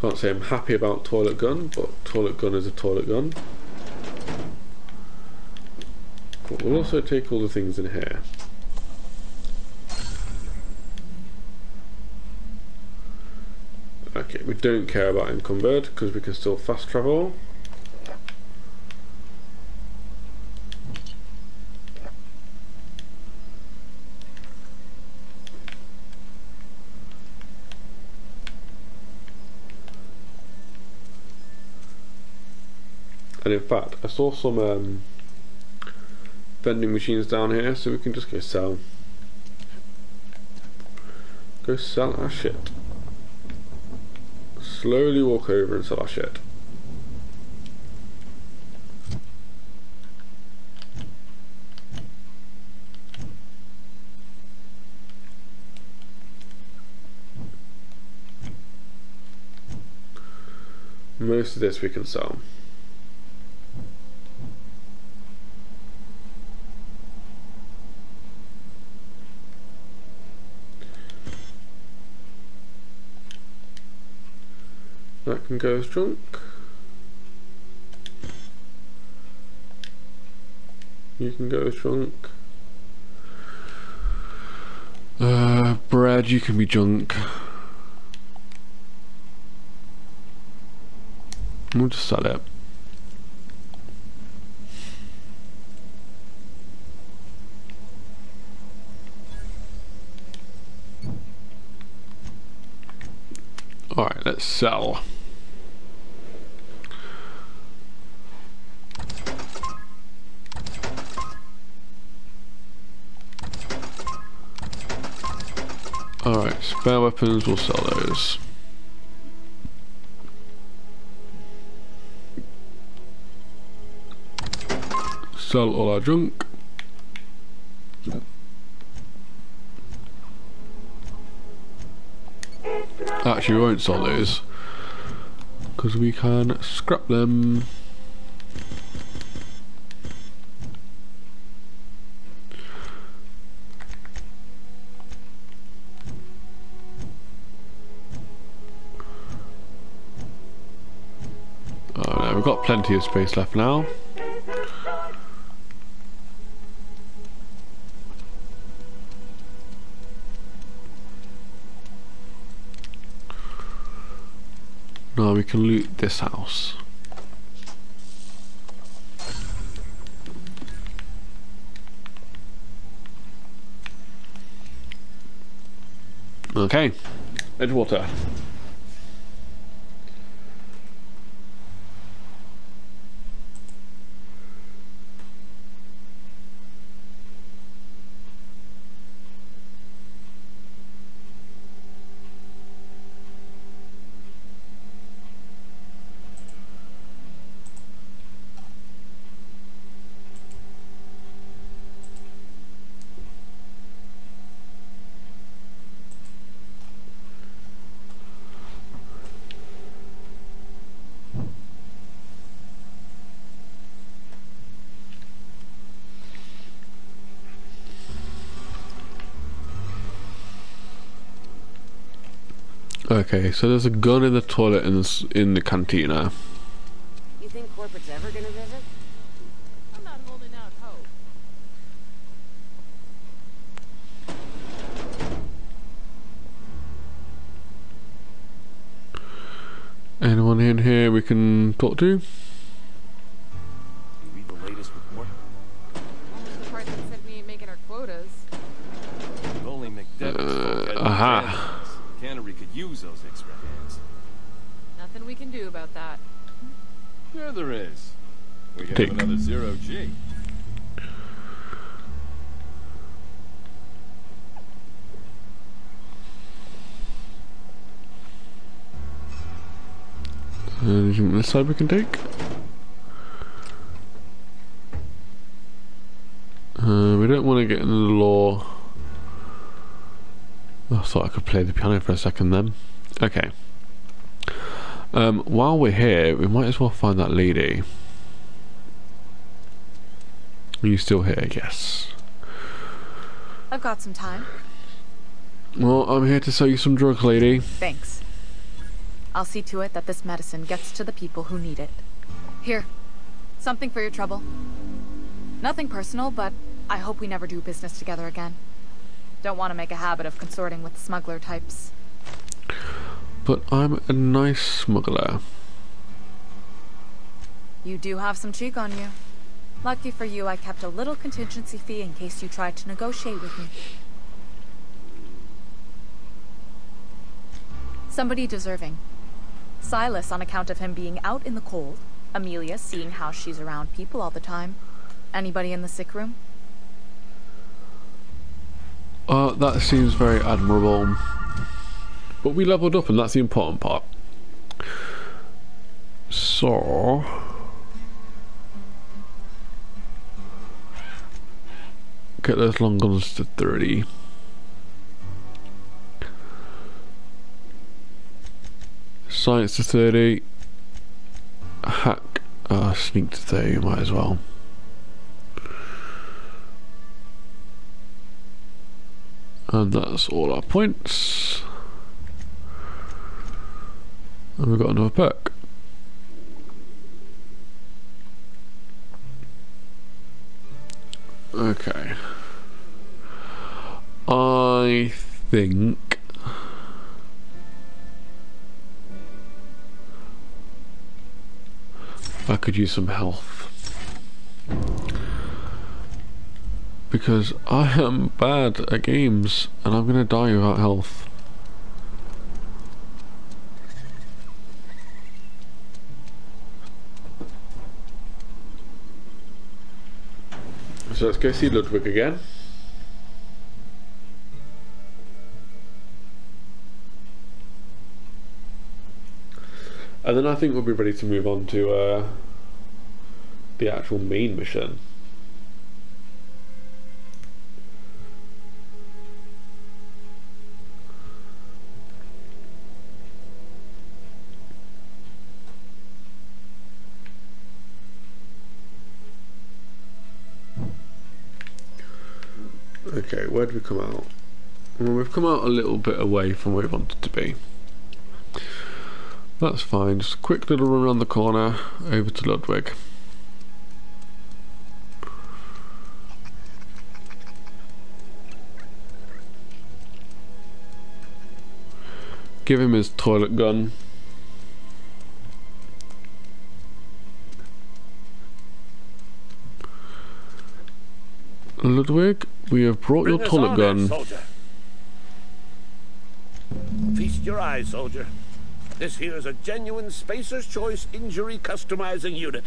Can't say I'm happy about toilet gun, but toilet gun is a toilet gun. But we'll also take all the things in here. Okay, we don't care about encumbered because we can still fast travel. And in fact, I saw some vending machines down here, so we can just go sell. Go sell our shit. Slowly walk over and sell our shit. Most of this we can sell. That can go as junk. You can go as junk. Bread, you can be junk. We'll just sell it. Alright, let's sell. Alright, spare weapons, we'll sell those. Sell all our junk. Actually, we won't sell those because we can scrap them. Oh no, we've got plenty of space left now. Now we can loot this house. Okay, Edgewater. Okay, so there's a gun in the toilet in the cantina. You think corporate's ever gonna visit? I'm not holding out hope. Anyone in here we can talk to? You read the latest report? Only the part that said we ain't making our quotas. If only McDevitt's folk had aha. Cannery could use those extra hands. Nothing we can do about that. Sure there is. We have Take. another 0G. Anything on this side we can take? We don't want to get into the law. I thought I could play the piano for a second then. Okay. While we're here, we might as well find that lady. Are you still here? Yes. I've got some time. Well, I'm here to sell you some drugs, lady. Thanks. I'll see to it that this medicine gets to the people who need it. Here, something for your trouble. Nothing personal, but I hope we never do business together again. Don't want to make a habit of consorting with smuggler types. But I'm a nice smuggler. You do have some cheek on you. Lucky for you, I kept a little contingency fee in case you tried to negotiate with me. Somebody deserving. Silas on account of him being out in the cold. Amelia seeing how she's around people all the time. Anybody in the sick room? That seems very admirable. But we leveled up and that's the important part. So... get those long guns to 30. Science to 30. Hack, sneak to 30, might as well. And that's all our points. And we've got another perk. Okay. I think I could use some health. Because I am bad at games and I'm gonna die without health. So let's go see Ludwig again. And then I think we'll be ready to move on to the actual main mission. Okay, where did we come out? Well, we've come out a little bit away from where we wanted to be. That's fine, just a quick little run around the corner over to Ludwig. Give him his toilet gun. Ludwig, we have brought your toilet gun. Soldier. Feast your eyes, soldier. This here is a genuine Spacer's Choice injury customizing unit,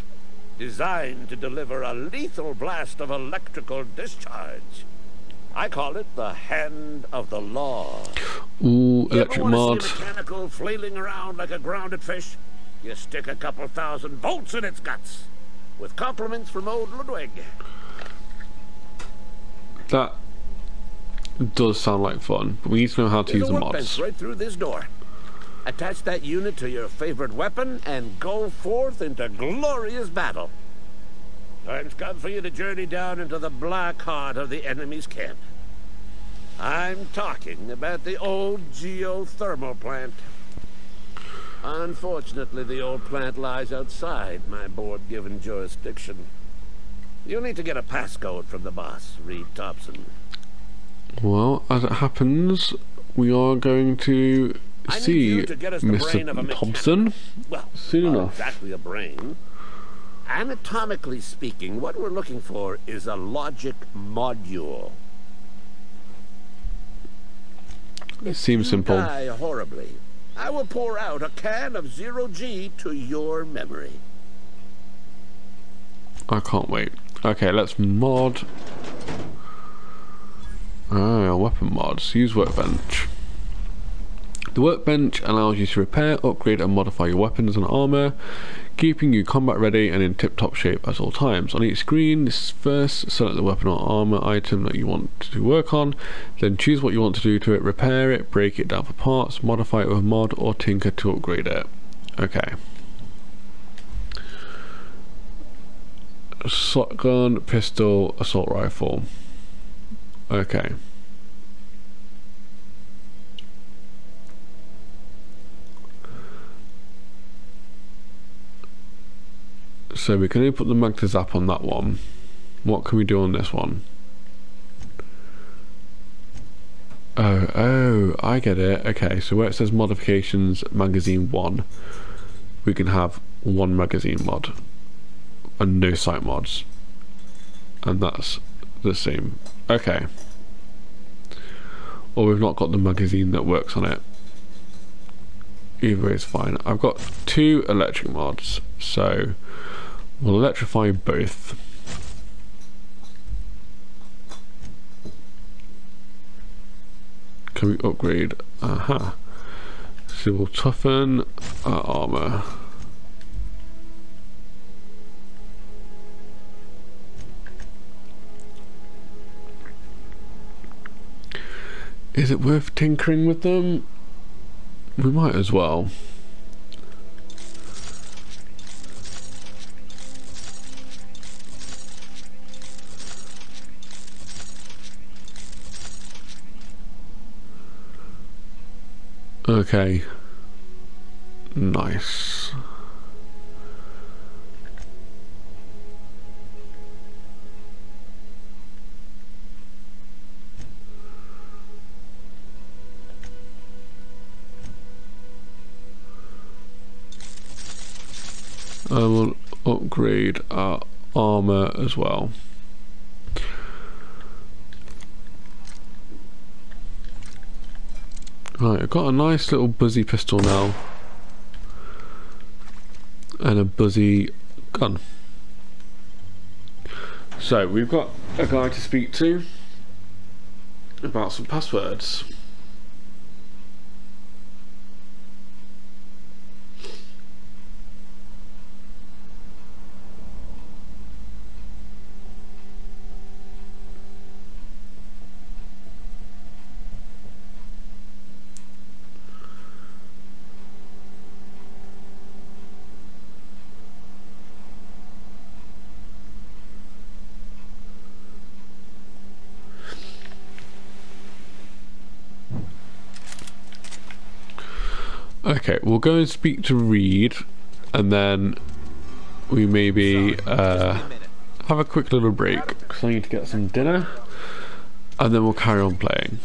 designed to deliver a lethal blast of electrical discharge. I call it the Hand of the Law. Ooh, electric mod. See a mechanical flailing around like a grounded fish? You stick a couple thousand volts in its guts. With compliments from old Ludwig. That does sound like fun, but we need to know how to use the mods. There's a workbench right through this door. Attach that unit to your favorite weapon and go forth into glorious battle. Time's come for you to journey down into the black heart of the enemy's camp. I'm talking about the old geothermal plant. Unfortunately, the old plant lies outside my board-given jurisdiction. You'll need to get a passcode from the boss, Reed Thompson. Well, as it happens, we are going to see Mr. Thompson soon enough. Exactly a brain. Anatomically speaking, what we're looking for is a logic module. It seems simple. If you die horribly, I will pour out a can of 0G to your memory. I can't wait. Okay, let's mod. Weapon mods. Use workbench. The workbench allows you to repair, upgrade and modify your weapons and armor, keeping you combat ready and in tip-top shape at all times. On each screen, first select the weapon or armor item that you want to work on, then choose what you want to do to it, repair it, break it down for parts, modify it with a mod or tinker to upgrade it. Okay. Shotgun, pistol, assault rifle. Okay. So we can only put the magta zap on that one. What can we do on this one? Oh, I get it. Okay, so where it says modifications magazine 1, we can have 1 magazine mod and no site mods, and that's the same. Okay. Or we've not got the magazine that works on it. Either way is fine. I've got 2 electric mods, so we'll electrify both. Can we upgrade? Aha. So we'll toughen our armor. Is it worth tinkering with them? We might as well. Okay. Nice. I will upgrade our armor as well. Right, I've got a nice little buzzy pistol now. And a buzzy gun. So, we've got a guy to speak to about some passwords. Okay, we'll go and speak to Reed, and then we maybe have a quick little break because I need to get some dinner, and then we'll carry on playing.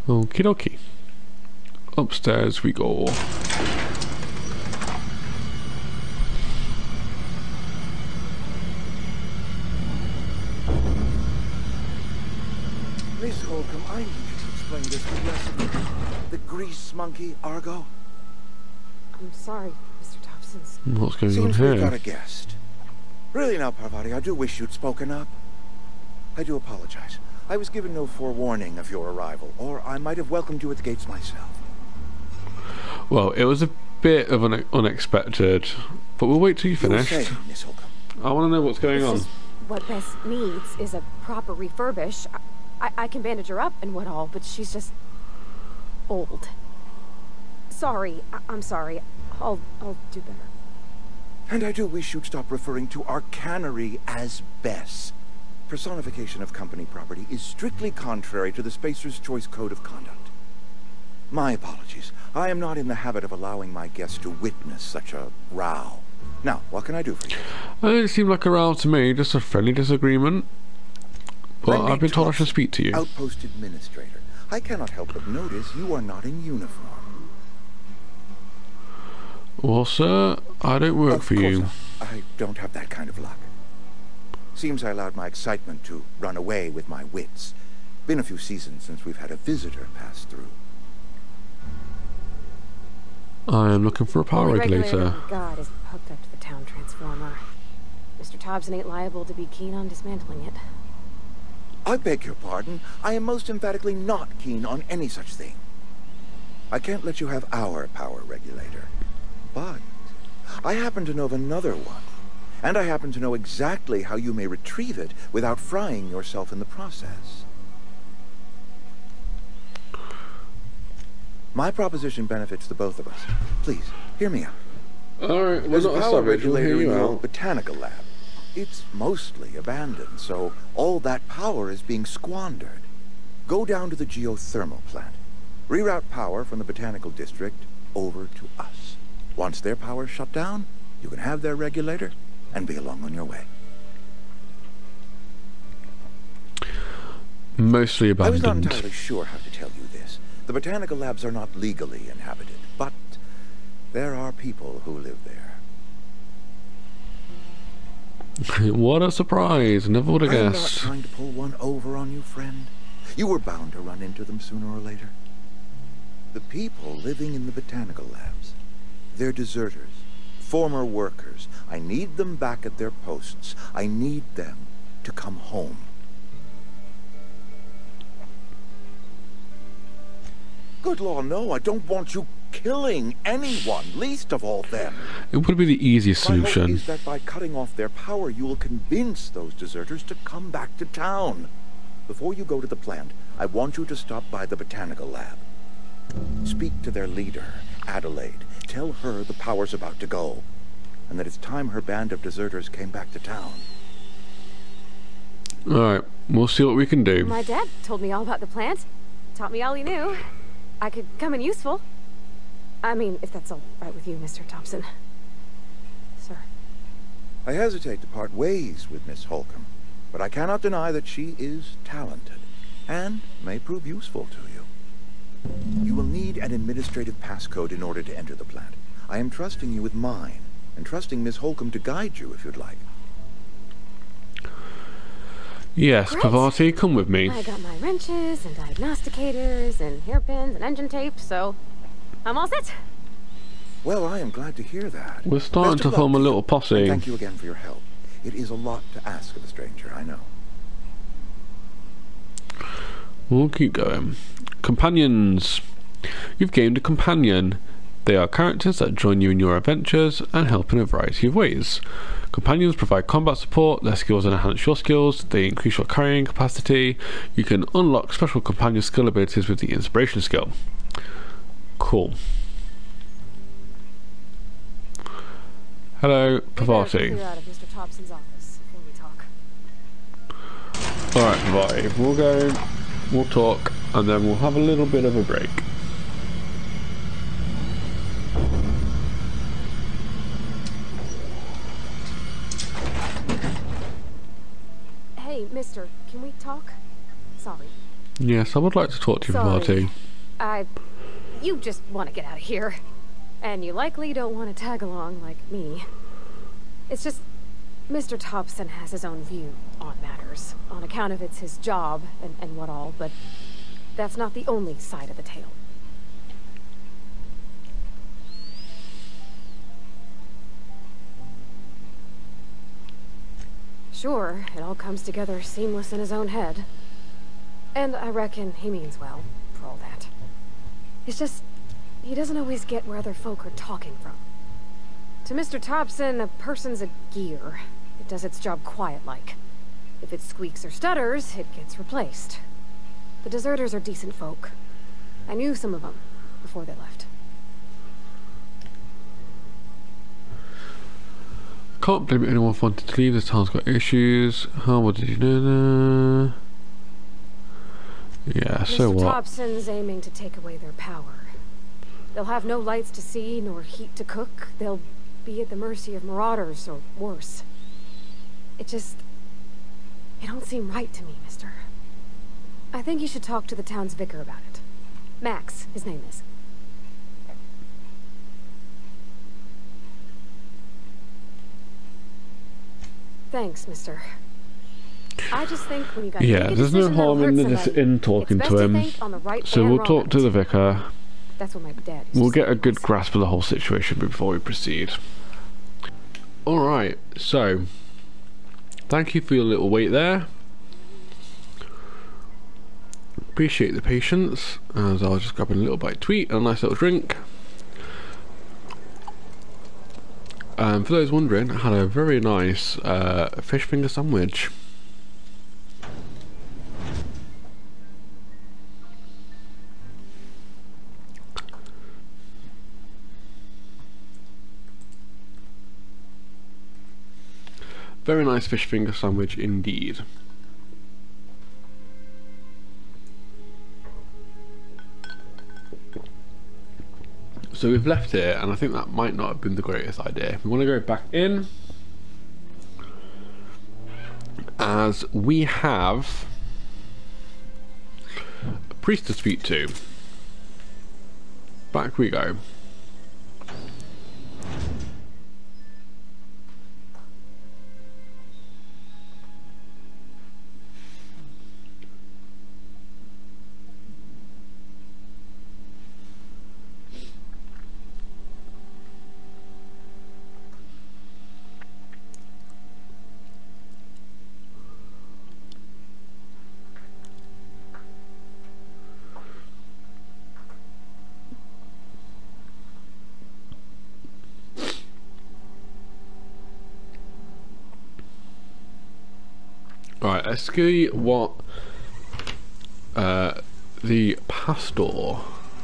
Okie dokie. Upstairs we go. Miss Holcomb, I need you to explain this with less of the grease monkey, Argo. I'm sorry, Mr. Thompson's. What's going on Seems here? we've got a guest. Really now, Parvati, I do wish you'd spoken up. I do apologize. I was given no forewarning of your arrival, or I might have welcomed you at the gates myself. Well, it was a bit of an unexpected, but we'll wait till you You were finish. saying, Miss Holcomb. I want to know what's going on. What Bess needs is a proper refurbish. I can bandage her up and what all, but she's just old. Sorry, I'm sorry. I'll do better. And I do wish you'd stop referring to our cannery as Bess. Personification of company property is strictly contrary to the Spacer's Choice Code of Conduct. My apologies. I am not in the habit of allowing my guests to witness such a row. Now, what can I do for you? It didn't seem like a row to me, just a friendly disagreement. But Wendy I've been told I Thompson, should speak to you. Outpost Administrator. I cannot help but notice you are not in uniform. Well, sir, I don't work Of for course you. not. I don't have that kind of luck. Seems I allowed my excitement to run away with my wits. Been a few seasons since we've had a visitor pass through. I am looking for a power Only regulator. God is hooked up to the town transformer. Mr. Thompson ain't liable to be keen on dismantling it. I beg your pardon. I am most emphatically not keen on any such thing. I can't let you have our power regulator. But I happen to know of another one. And I happen to know exactly how you may retrieve it without frying yourself in the process. My proposition benefits the both of us. Please, hear me out. Alright, we're There's a not a power savage, we'll regulator hear in you your out. botanical lab. It's mostly abandoned, so all that power is being squandered. Go down to the geothermal plant. Reroute power from the Botanical District over to us. Once their power's shut down, you can have their regulator and be along on your way. Mostly I was not abandoned. entirely sure how to tell you this. The botanical labs are not legally inhabited, but there are people who live there. What a surprise! Never would have I'm not guessed. trying to pull one over on you, friend. You were bound to run into them sooner or later. The people living in the botanical labs, they're deserters, former workers. I need them back at their posts. I need them to come home. Good law, no, I don't want you killing anyone, least of all them. It would be the easiest My hope solution. is that by cutting off their power, you will convince those deserters to come back to town. Before you go to the plant, I want you to stop by the botanical lab. Speak to their leader, Adelaide. Tell her the power's about to go, and that it's time her band of deserters came back to town. Alright, we'll see what we can do. My dad told me all about the plant. Taught me all he knew. I could come in useful. I mean, if that's all right with you, Mr. Thompson. Sir. I hesitate to part ways with Miss Holcomb, but I cannot deny that she is talented, and may prove useful to you. You will need an administrative passcode in order to enter the plant. I am trusting you with mine, and trusting Miss Holcomb to guide you if you'd like. Yes, Great. Pavati, come with me. I got my wrenches and diagnosticators and hairpins and engine tape, so I'm all set. Well, I am glad to hear that. We're starting Best to of form a luck. little And posse. thank you again for your help. It is a lot to ask of a stranger, I know. We'll keep going. Companions. You've gained a companion. They are characters that join you in your adventures and help in a variety of ways. Companions provide combat support, their skills enhance your skills, they increase your carrying capacity. You can unlock special companion skill abilities with the inspiration skill. Cool. Hello, We better Pavati. clear out of Mr. Thompson's office before we talk. Alright, Pavati, we'll go, we'll talk, and then we'll have a little bit of a break. Hey, mister, can we talk? Sorry. Yes, I would like to talk to you, Sorry. Pavati. You just want to get out of here. And you likely don't want to tag along like me. It's just, Mr. Thompson has his own view on matters, on account of it's his job and what all, but that's not the only side of the tale. Sure, it all comes together seamless in his own head. And I reckon he means well, for all that. It's just, he doesn't always get where other folk are talking from. To Mr. Thompson, a person's a gear. It does its job quiet-like. If it squeaks or stutters, it gets replaced. The deserters are decent folk. I knew some of them before they left. Can't blame anyone for wanting to leave. This town's got issues. How what did you know? Yeah, so Mr. what? Thompson's aiming to take away their power. They'll have no lights to see, nor heat to cook. They'll be at the mercy of marauders, or worse. It don't seem right to me, mister. I think you should talk to the town's vicar about it. Max, his name is. Thanks, mister. I just think when you got Yeah, there's no harm in talking to him. So we'll talk to the vicar. That's what my dad used We'll to say get a good once. grasp of the whole situation before we proceed. Alright, so thank you for your little wait there. Appreciate the patience, as I was just grabbing a little bite to eat and a nice little drink. For those wondering, I had a very nice fish finger sandwich. Very nice fish finger sandwich indeed. So we've left here, and I think that might not have been the greatest idea. We want to go back in, as we have a priest to speak to. Back we go. Right, let's see what the pastor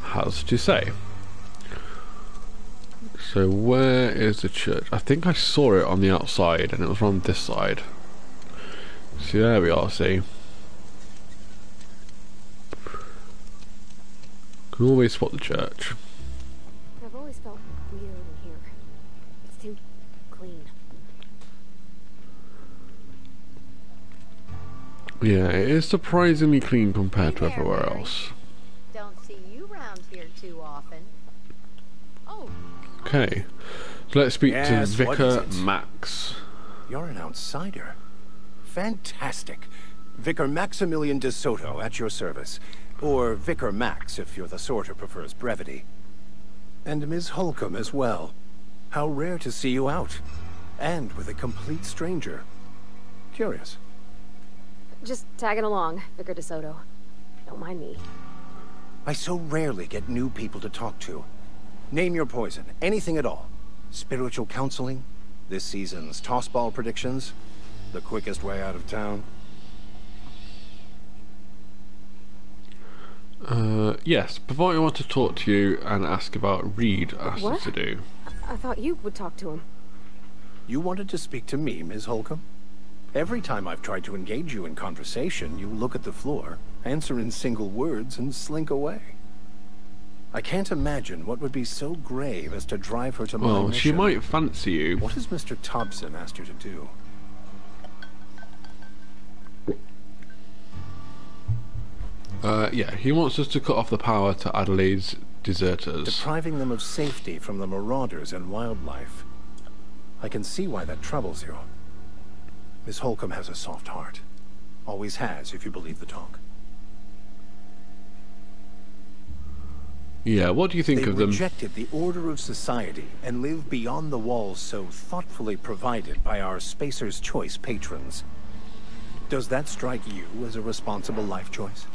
has to say. So where is the church? I think I saw it on the outside, and it was on this side. See, there we are, see. Can always spot the church. I've always felt weird in here. It's too clean. Yeah, it is surprisingly clean compared to Hey there, everywhere Mary. else. Don't see you round here too often. Oh, Okay, so let's speak Yes, to what Vicar is it? Max. You're an outsider. Fantastic. Vicar Maximilian de Soto at your service. Or Vicar Max, if you're the sort who prefers brevity. And Ms. Holcomb as well. How rare to see you out. And with a complete stranger. Curious. Just tagging along, Vicar DeSoto. Don't mind me. I so rarely get new people to talk to. Name your poison, anything at all. Spiritual counseling, this season's tossball predictions, the quickest way out of town. Yes, before I want to talk to you and ask about Reed asked us What? to do. I thought you would talk to him. You wanted to speak to me, Ms. Holcomb? Every time I've tried to engage you in conversation, you look at the floor, answer in single words, and slink away. I can't imagine what would be so grave as to drive her to my Well, mission. she might fancy you. What has Mr. Thompson asked you to do? Yeah, he wants us to cut off the power to Adelaide's deserters. Depriving them of safety from the marauders and wildlife. I can see why that troubles you. Miss Holcomb has a soft heart. Always has, if you believe the talk. Yeah, what do you think They of them? rejected the order of society and live beyond the walls so thoughtfully provided by our Spacer's Choice patrons. Does that strike you as a responsible life choice?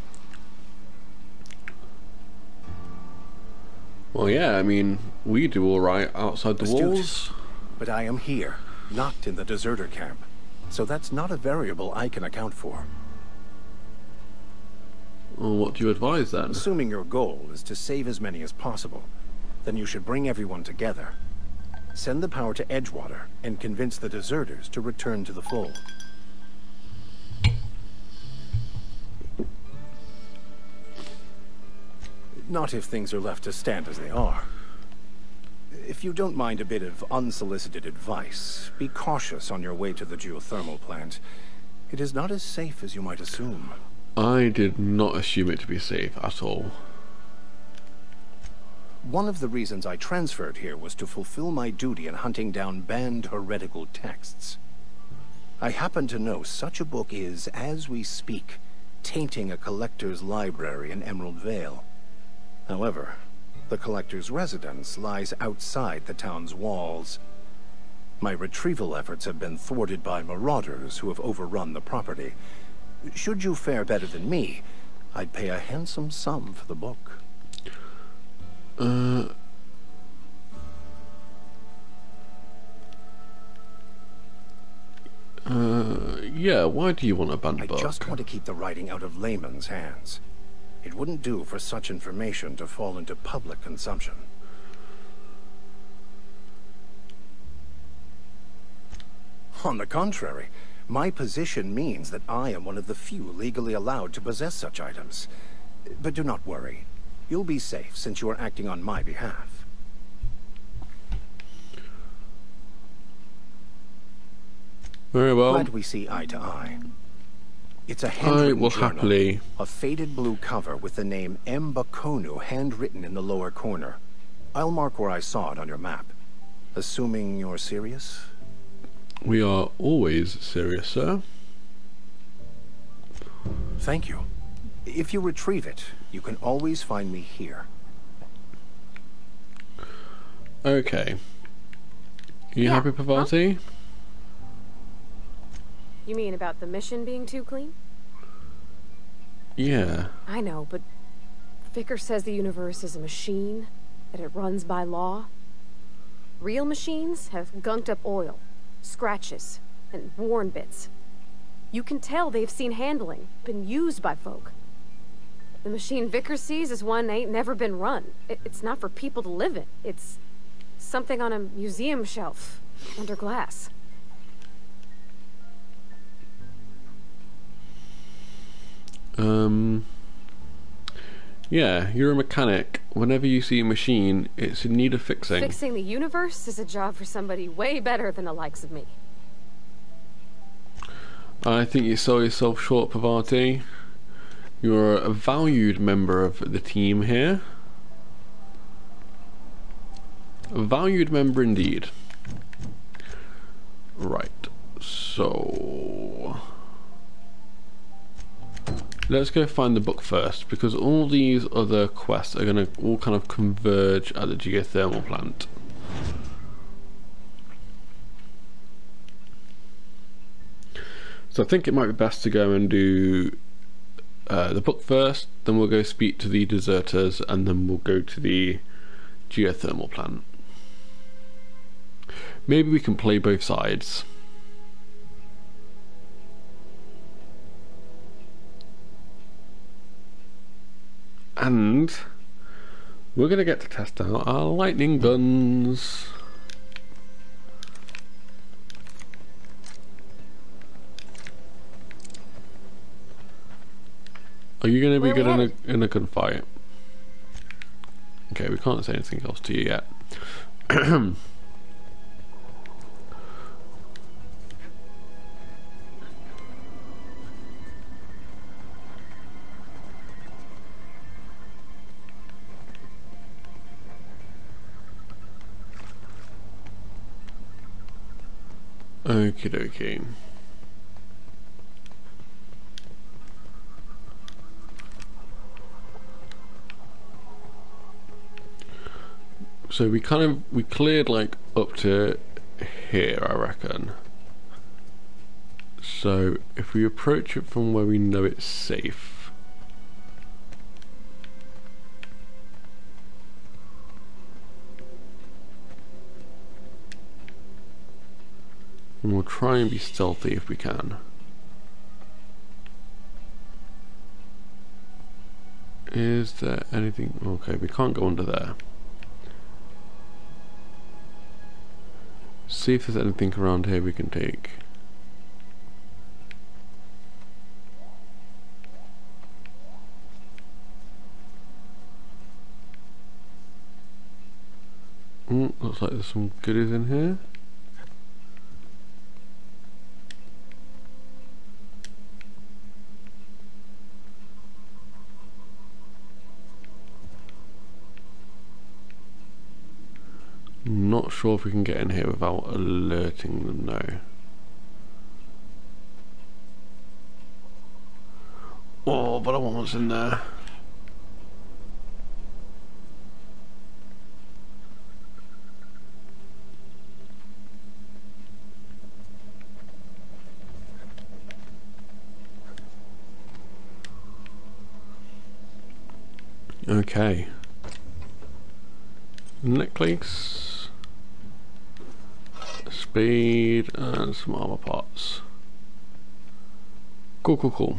Well, yeah, I mean, we do all right outside the Astute. walls. But I am here, not in the deserter camp. So that's not a variable I can account for. Well, what do you advise then? Assuming your goal is to save as many as possible, then you should bring everyone together. Send the power to Edgewater and convince the deserters to return to the fold. Not if things are left to stand as they are. If you don't mind a bit of unsolicited advice, be cautious on your way to the geothermal plant. It is not as safe as you might assume. I did not assume it to be safe at all. One of the reasons I transferred here was to fulfill my duty in hunting down banned heretical texts. I happen to know such a book is, as we speak, tainting a collector's library in Emerald Vale. However, the collector's residence lies outside the town's walls. My retrieval efforts have been thwarted by marauders who have overrun the property. Should you fare better than me, I'd pay a handsome sum for the book. Yeah, why do you want a banned I book? just want to keep the writing out of layman's hands. It wouldn't do for such information to fall into public consumption. On the contrary, my position means that I am one of the few legally allowed to possess such items. But do not worry. You'll be safe since you are acting on my behalf. Very well. Glad we see eye to eye. It's a I handwritten will journal, happily. a faded blue cover with the name Mbakonu handwritten in the lower corner. I'll mark where I saw it on your map. Assuming you're serious? We are always serious, sir. Thank you. If you retrieve it, you can always find me here. Okay. You happy, Pavati? You mean about the mission being too clean? Yeah. I know, but Vicker says the universe is a machine, that it runs by law. Real machines have gunked up oil, scratches, and worn bits. You can tell they've seen handling, been used by folk. The machine Vicker sees is one ain't never been run. It's not for people to live in. It's something on a museum shelf, under glass. Yeah, you're a mechanic. Whenever you see a machine, it's in need of fixing. Fixing the universe is a job for somebody way better than the likes of me. I think you sell yourself short, Pavati. You're a valued member of the team here. A valued member indeed. Right, so... let's go find the book first, because all these other quests are going to all kind of converge at the geothermal plant. So I think it might be best to go and do the book first, then we'll go speak to the deserters, and then we'll go to the geothermal plant. Maybe we can play both sides. And we're going to get to test out our lightning guns. Are you going to be good in a gunfight? Okay, we can't say anything else to you yet. Okie dokie. So we cleared like up to here, I reckon. So if we approach it from where we know it's safe. And we'll try and be stealthy if we can. Is there anything? Okay, we can't go under there. See if there's anything around here we can take. Looks like there's some goodies in here. Not sure if we can get in here without alerting them now. Oh, but I want what's in there. Okay. Necklace, speed, and some armor parts. Cool, cool, cool.